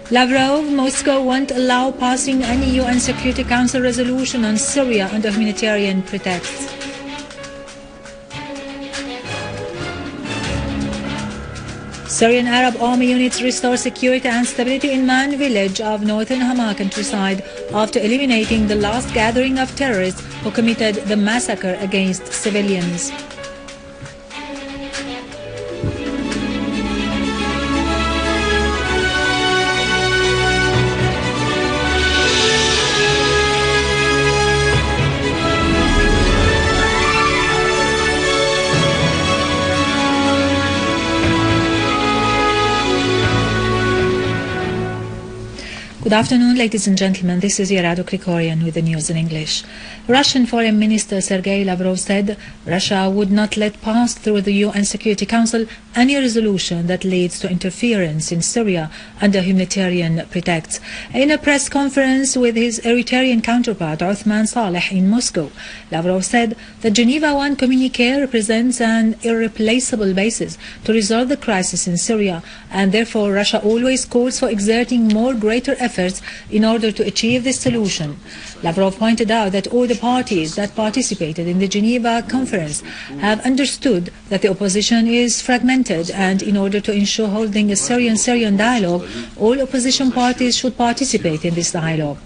Lavrov, Moscow won't allow passing any UN Security Council resolution on Syria under humanitarian pretexts. Syrian Arab army units restore security and stability in Man village of northern Hama countryside after eliminating the last gathering of terrorists who committed the massacre against civilians. Good afternoon, ladies and gentlemen. This is Yarado Krikorian with the news in English. Russian Foreign Minister Sergei Lavrov said Russia would not let pass through the UN Security Council any resolution that leads to interference in Syria under humanitarian pretexts. In a press conference with his Eritrean counterpart Othman Saleh in Moscow, Lavrov said the Geneva I communiqué represents an irreplaceable basis to resolve the crisis in Syria, and therefore Russia always calls for exerting more greater efforts in order to achieve this solution. Lavrov pointed out that all the parties that participated in the Geneva conference have understood that the opposition is fragmented, and in order to ensure holding a Syrian dialogue, all opposition parties should participate in this dialogue.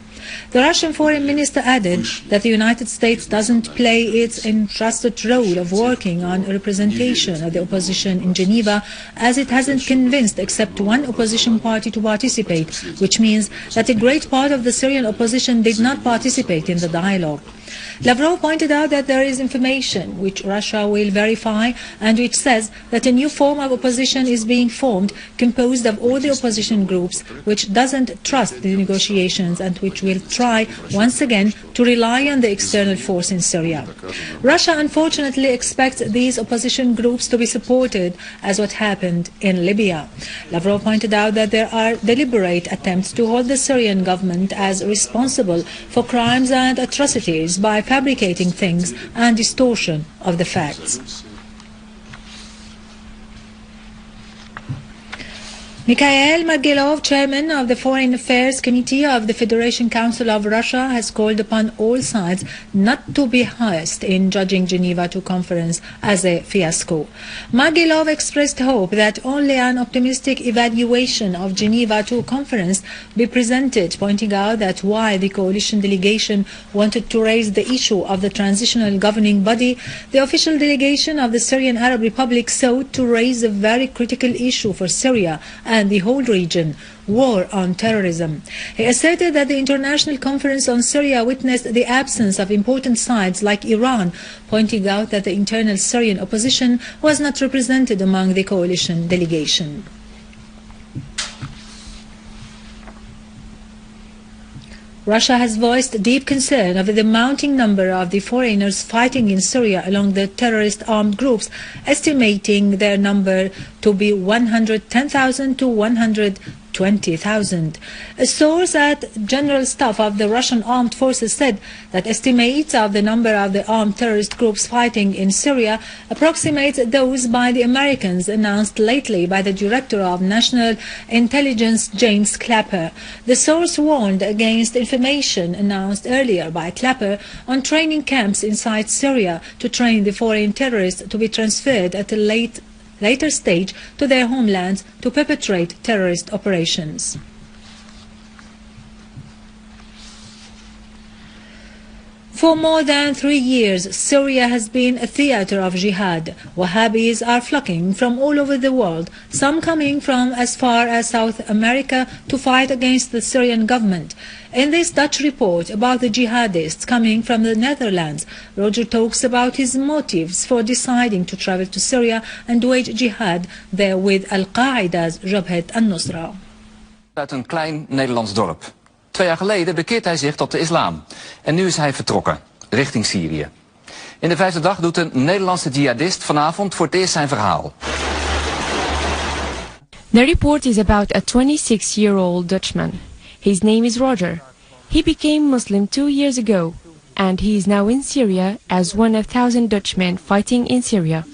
The Russian foreign minister added that the United States doesn't play its entrusted role of working on a representation of the opposition in Geneva, as it hasn't convinced except one opposition party to participate, which means that a great part of the Syrian opposition did not participate in the dialogue. Lavrov pointed out that there is information which Russia will verify and which says that a new form of opposition is being formed, composed of all the opposition groups, which doesn't trust the negotiations and which will try once again to rely on the external force in Syria. Russia unfortunately expects these opposition groups to be supported as what happened in Libya. Lavrov pointed out that there are deliberate attempts to hold the Syrian government as responsible for crimes and atrocities by fabricating things and distortion of the facts. Mikhail Margelov, chairman of the Foreign Affairs Committee of the Federation Council of Russia, has called upon all sides not to be biased in judging Geneva II conference as a fiasco. Margelov expressed hope that only an optimistic evaluation of Geneva II conference be presented, pointing out that while the coalition delegation wanted to raise the issue of the transitional governing body, the official delegation of the Syrian Arab Republic sought to raise a very critical issue for Syria and the whole region: war on terrorism. He asserted that the International Conference on Syria witnessed the absence of important sides like Iran, pointing out that the internal Syrian opposition was not represented among the coalition delegation. Russia has voiced deep concern over the mounting number of the foreigners fighting in Syria along the terrorist armed groups, estimating their number to be 110,000 to 120,000. A source at General Staff of the Russian Armed Forces said that estimates of the number of the armed terrorist groups fighting in Syria approximate those by the Americans announced lately by the Director of National Intelligence, James Clapper. The source warned against information announced earlier by Clapper on training camps inside Syria to train the foreign terrorists to be transferred at a later stage to their homelands to perpetrate terrorist operations. For more than 3 years, Syria has been a theater of jihad. Wahhabis are flocking from all over the world, some coming from as far as South America to fight against the Syrian government. In this Dutch report about the jihadists coming from the Netherlands, Roger talks about his motives for deciding to travel to Syria and wage jihad there with Al-Qa'ida's Jabhat al-Nusra. Uit een klein Nederlands dorp. 2 jaar geleden bekeert hij zich tot de islam. En nu is hij vertrokken, richting Syrië. In de 5e dag doet een Nederlandse jihadist vanavond voor het eerst zijn verhaal. The report is about a 26-year-old Dutchman. His name is Roger. He became Muslim 2 years ago, and he is now in Syria as one of 1,000 Dutchmen fighting in Syria.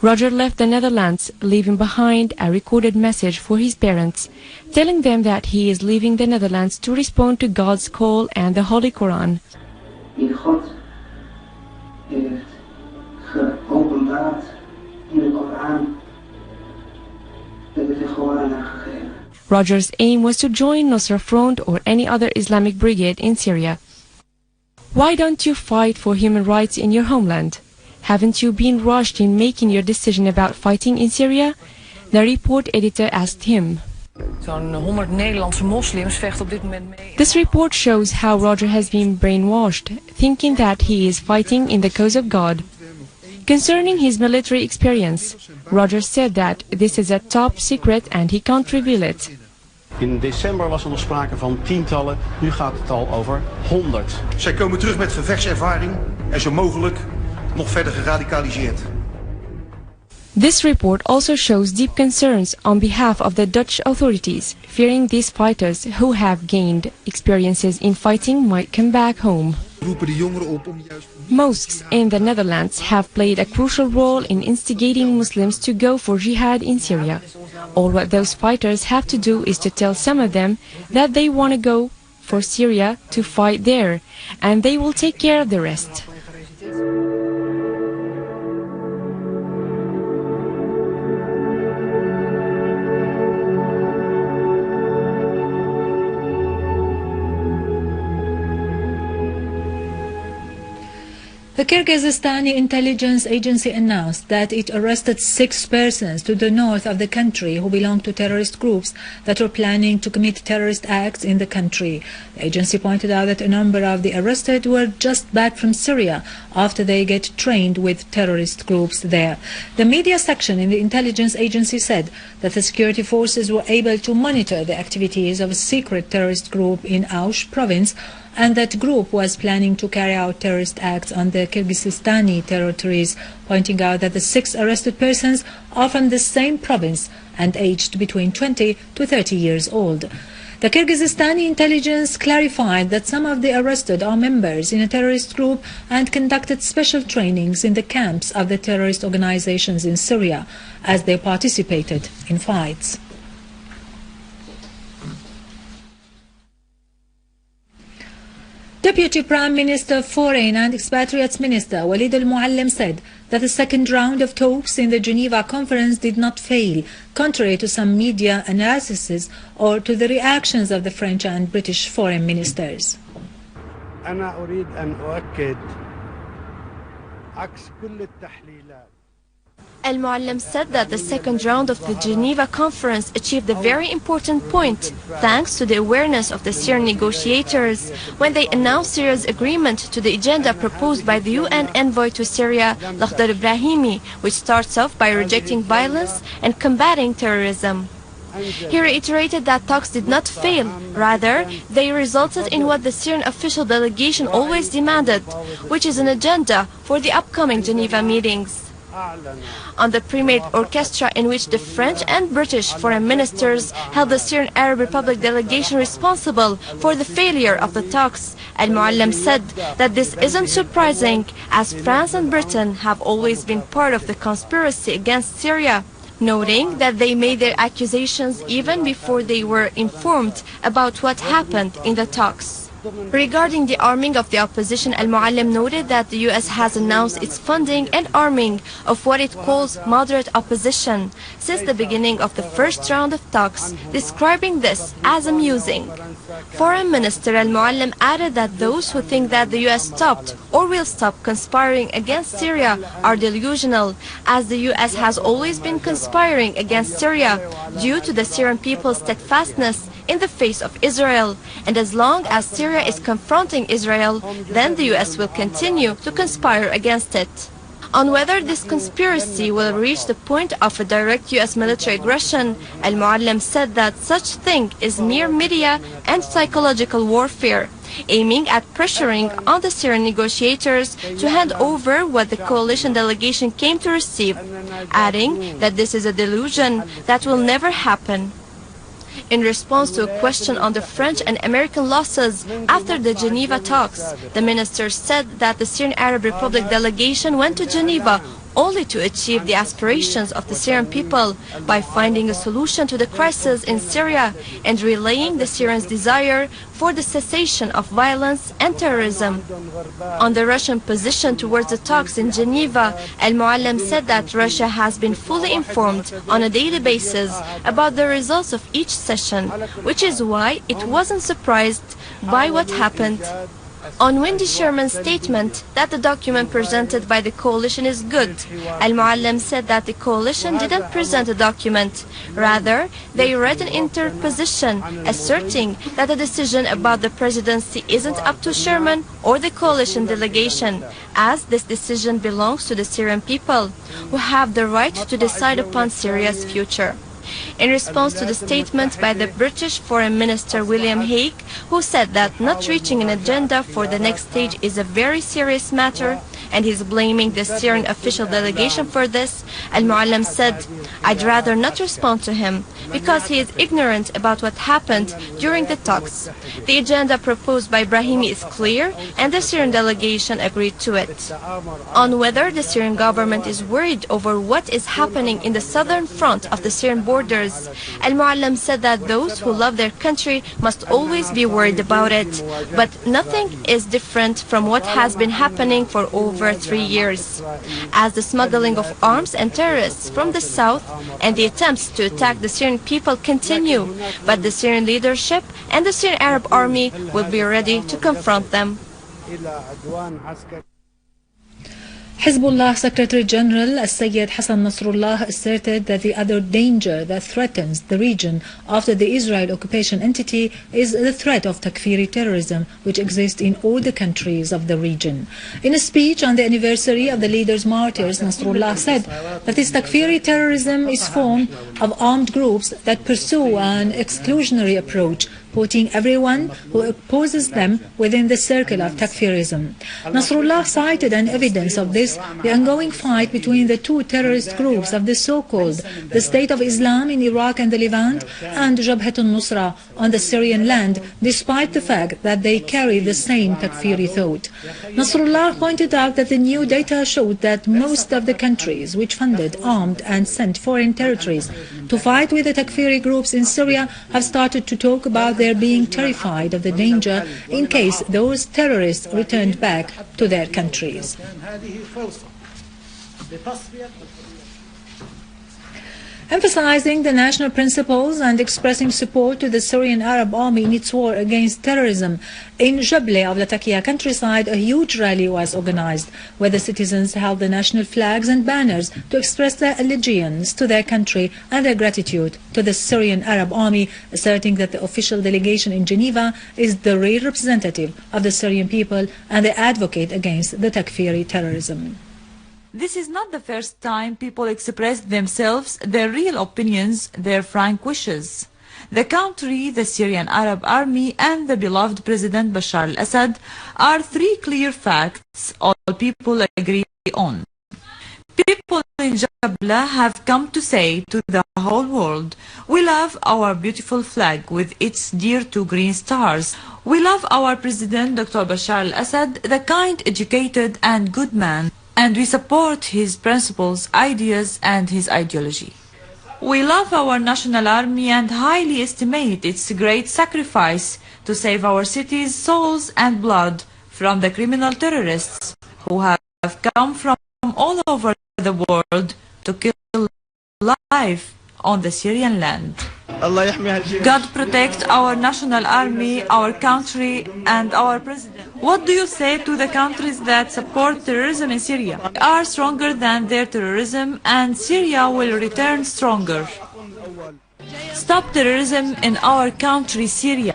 Roger left the Netherlands, leaving behind a recorded message for his parents, telling them that he is leaving the Netherlands to respond to God's call and the Holy Quran. Die God heeft geopenbaard in de Koran, dat heeft hij gewoon aangegeven. Roger's aim was to join Nusra Front or any other Islamic brigade in Syria. Why don't you fight for human rights in your homeland? Haven't you been rushed in making your decision about fighting in Syria? The report editor asked him. Zo'n 100 Nederlandse moslims vechten op dit moment mee. This report shows how Roger has been brainwashed, thinking that he is fighting in the cause of God. Concerning his military experience, Roger said that this is a top secret and he can't reveal it. In december was er nog sprake van tientallen, nu gaat het al over 100. Zij komen terug met gevechtservaring en zo mogelijk nog verder geradicaliseerd. This report also shows deep concerns on behalf of the Dutch authorities, fearing these fighters who have gained experiences in fighting might come back home. Mosques in the Netherlands have played a crucial role in instigating Muslims to go for jihad in Syria. All what those fighters have to do is to tell some of them that they want to go for Syria to fight there, and they will take care of the rest. The Kyrgyzstani intelligence agency announced that it arrested 6 persons to the north of the country who belong to terrorist groups that were planning to commit terrorist acts in the country. The agency pointed out that a number of the arrested were just back from Syria after they get trained with terrorist groups there. The media section in the intelligence agency said that the security forces were able to monitor the activities of a secret terrorist group in Aush province, and that group was planning to carry out terrorist acts on the Kyrgyzstani territories, pointing out that the 6 arrested persons are from the same province and aged between 20 to 30 years old. The Kyrgyzstani intelligence clarified that some of the arrested are members in a terrorist group and conducted special trainings in the camps of the terrorist organizations in Syria as they participated in fights. Deputy Prime Minister, Foreign and Expatriates Minister Walid al-Muallim said that the second round of talks in the Geneva conference did not fail, contrary to some media analyses or to the reactions of the French and British foreign ministers. أنا أريد أن أؤكد عكس كل التحليلات. Al-Muallim said that the second round of the Geneva conference achieved a very important point thanks to the awareness of the Syrian negotiators when they announced Syria's agreement to the agenda proposed by the UN envoy to Syria, Lakhdar Ibrahimi, which starts off by rejecting violence and combating terrorism. He reiterated that talks did not fail, rather they resulted in what the Syrian official delegation always demanded, which is an agenda for the upcoming Geneva meetings. On the pre-made orchestra in which the French and British foreign ministers held the Syrian Arab Republic delegation responsible for the failure of the talks, Al-Muallim said that this isn't surprising as France and Britain have always been part of the conspiracy against Syria, noting that they made their accusations even before they were informed about what happened in the talks. Regarding the arming of the opposition, Al-Muallim noted that the US has announced its funding and arming of what it calls moderate opposition since the beginning of the first round of talks, describing this as amusing. Foreign Minister Al-Muallim added that those who think that the US stopped or will stop conspiring against Syria are delusional, as the US has always been conspiring against Syria due to the Syrian people's steadfastness in the face of Israel, and as long as Syria is confronting Israel, then the US will continue to conspire against it. On whether this conspiracy will reach the point of a direct US military aggression, Al-Muallim said that such thing is mere media and psychological warfare, aiming at pressuring on the Syrian negotiators to hand over what the coalition delegation came to receive, adding that this is a delusion that will never happen. In response to a question on the French and American losses after the Geneva talks, the minister said that the Syrian Arab Republic delegation went to Geneva only to achieve the aspirations of the Syrian people by finding a solution to the crisis in Syria and relaying the Syrians' desire for the cessation of violence and terrorism. On the Russian position towards the talks in Geneva, Al-Muallim said that Russia has been fully informed on a daily basis about the results of each session, which is why it wasn't surprised by what happened. On Wendy Sherman's statement that the document presented by the coalition is good, Al-Muallim said that the coalition didn't present a document. Rather, they read an interposition asserting that the decision about the presidency isn't up to Sherman or the coalition delegation, as this decision belongs to the Syrian people, who have the right to decide upon Syria's future. In response to the statement by the British Foreign Minister William Hague, who said that not reaching an agenda for the next stage is a very serious matter, and he's blaming the Syrian official delegation for this, Al-Muallim said, "I'd rather not respond to him, because he is ignorant about what happened during the talks. The agenda proposed by Brahimi is clear, and the Syrian delegation agreed to it." On whether the Syrian government is worried over what is happening in the southern front of the Syrian borders, Al-Muallim said that those who love their country must always be worried about it, but nothing is different from what has been happening for over 3 years, as the smuggling of arms and terrorists from the south and the attempts to attack the Syrian people continue, but the Syrian leadership and the Syrian Arab army will be ready to confront them. Hezbollah Secretary General Sayyid Hassan Nasrallah asserted that the other danger that threatens the region after the Israel occupation entity is the threat of Takfiri terrorism, which exists in all the countries of the region. In a speech on the anniversary of the leaders' martyrs, Nasrallah said that this Takfiri terrorism is formed of armed groups that pursue an exclusionary approach, putting everyone who opposes them within the circle of Takfirism. Nasrallah cited an evidence of this, the ongoing fight between the two terrorist groups of the so-called the State of Islam in Iraq and the Levant and Jabhat al-Nusra on the Syrian land, despite the fact that they carry the same Takfiri thought. Nasrallah pointed out that the new data showed that most of the countries which funded, armed and sent foreign territories to fight with the Takfiri groups in Syria have started to talk about their being terrified of the danger in case those terrorists returned back to their countries. Emphasizing the national principles and expressing support to the Syrian Arab army in its war against terrorism, in Jable of Latakia countryside, a huge rally was organized, where the citizens held the national flags and banners to express their allegiance to their country and their gratitude to the Syrian Arab army, asserting that the official delegation in Geneva is the real representative of the Syrian people and they advocate against the Takfiri terrorism. This is not the first time people express themselves, their real opinions, their frank wishes. The country, the Syrian Arab army, and the beloved President Bashar al-Assad are three clear facts all people agree on. People in Jabla have come to say to the whole world, we love our beautiful flag with its dear two green stars. We love our President Dr. Bashar al-Assad, the kind, educated, and good man. And we support his principles, ideas, and his ideology. We love our national army and highly estimate its great sacrifice to save our cities, souls, and blood from the criminal terrorists who have come from all over the world to kill life on the Syrian land. God protect our national army, our country, and our president. What do you say to the countries that support terrorism in Syria? We are stronger than their terrorism, and Syria will return stronger. Stop terrorism in our country, Syria.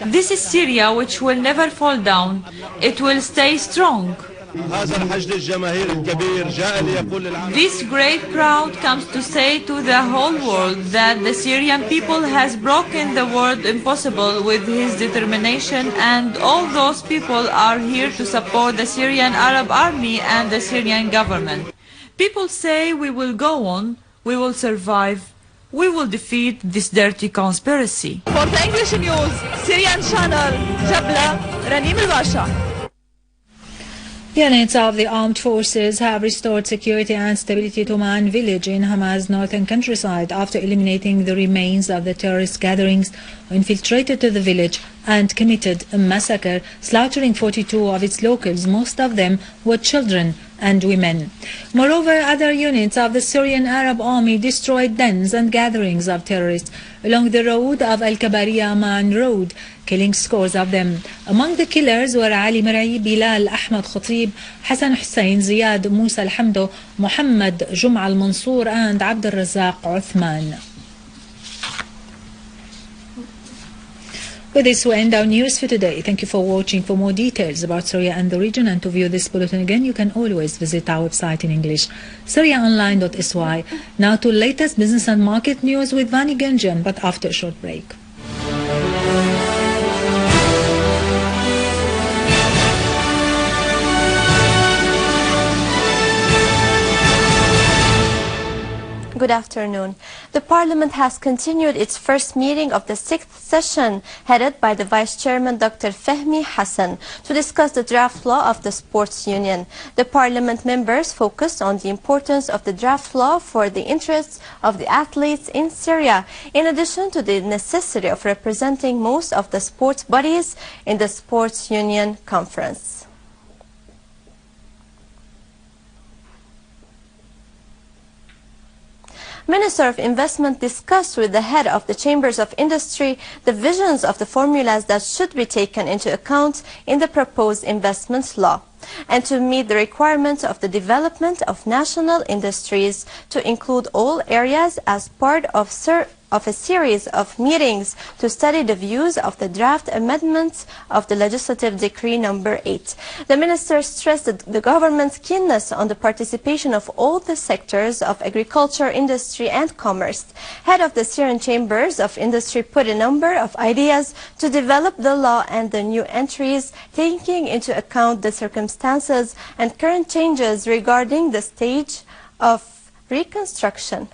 This is Syria which will never fall down. It will stay strong. This great crowd comes to say to the whole world that the Syrian people has broken the word impossible with his determination, and all those people are here to support the Syrian Arab army and the Syrian government. People say we will go on, we will survive, we will defeat this dirty conspiracy. For the English news, Syrian channel, Jabla, Ranim al-Basha. Units of the armed forces have restored security and stability to Man village in Hamas' northern countryside after eliminating the remains of the terrorist gatherings who infiltrated to the village and committed a massacre, slaughtering 42 of its locals. Most of them were children and women. Moreover, other units of the Syrian Arab Army destroyed dens and gatherings of terrorists along the road of Al-Kabariya Man Road, killing scores of them. Among the killers were Ali Mar'i, Bilal Ahmad Khatib, Hassan Hussein, Ziyad Musa Al-Hamdo, Muhammad Jum'a Al-Mansour and Abd al-Razzaq Uthman. With this, we end our news for today. Thank you for watching. For more details about Syria and the region and to view this bulletin again, you can always visit our website in English, syriaonline.sy. Now to latest business and market news with Vani Ganjan, but after a short break. Good afternoon. The Parliament has continued its first meeting of the 6th session, headed by the Vice Chairman Dr. Fehmi Hassan, to discuss the draft law of the Sports Union. The Parliament members focused on the importance of the draft law for the interests of the athletes in Syria, in addition to the necessity of representing most of the sports bodies in the Sports Union Conference. Minister of Investment discussed with the head of the Chambers of Industry the visions of the formulas that should be taken into account in the proposed investment law, and to meet the requirements of the development of national industries to include all areas as part of a series of meetings to study the views of the draft amendments of the Legislative Decree No. 8. The minister stressed the government's keenness on the participation of all the sectors of agriculture, industry and commerce. Head of the Syrian Chambers of Industry put a number of ideas to develop the law and the new entries, taking into account the circumstances and current changes regarding the stage of reconstruction.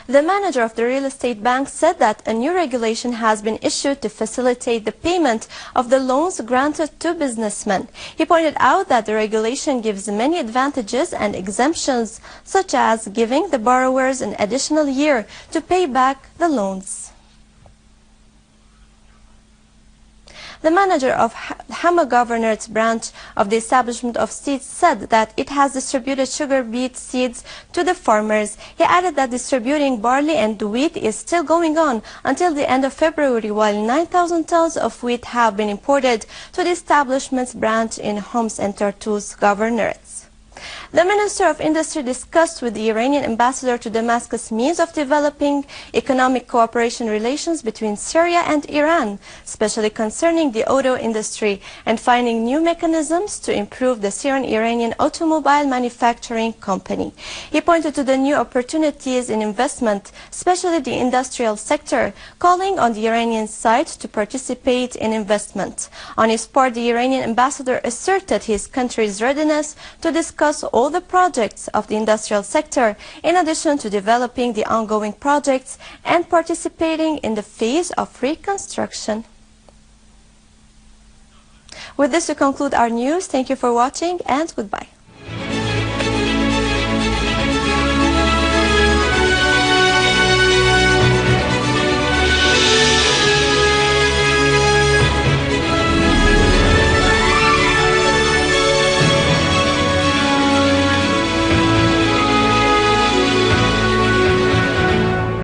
The manager of the real estate bank said that a new regulation has been issued to facilitate the payment of the loans granted to businessmen. He pointed out that the regulation gives many advantages and exemptions, such as giving the borrowers an additional year to pay back the loans. The manager of Hama Governorate's branch of the establishment of seeds said that it has distributed sugar beet seeds to the farmers. He added that distributing barley and wheat is still going on until the end of February, while 9,000 tons of wheat have been imported to the establishment's branch in Homs and Tartus governorates. The Minister of Industry discussed with the Iranian ambassador to Damascus means of developing economic cooperation relations between Syria and Iran, especially concerning the auto industry, and finding new mechanisms to improve the Syrian-Iranian automobile manufacturing company. He pointed to the new opportunities in investment, especially the industrial sector, calling on the Iranian side to participate in investment. On his part, the Iranian ambassador asserted his country's readiness to discuss all the projects of the industrial sector, in addition to developing the ongoing projects and participating in the phase of reconstruction. With this, we conclude our news. Thank you for watching and goodbye.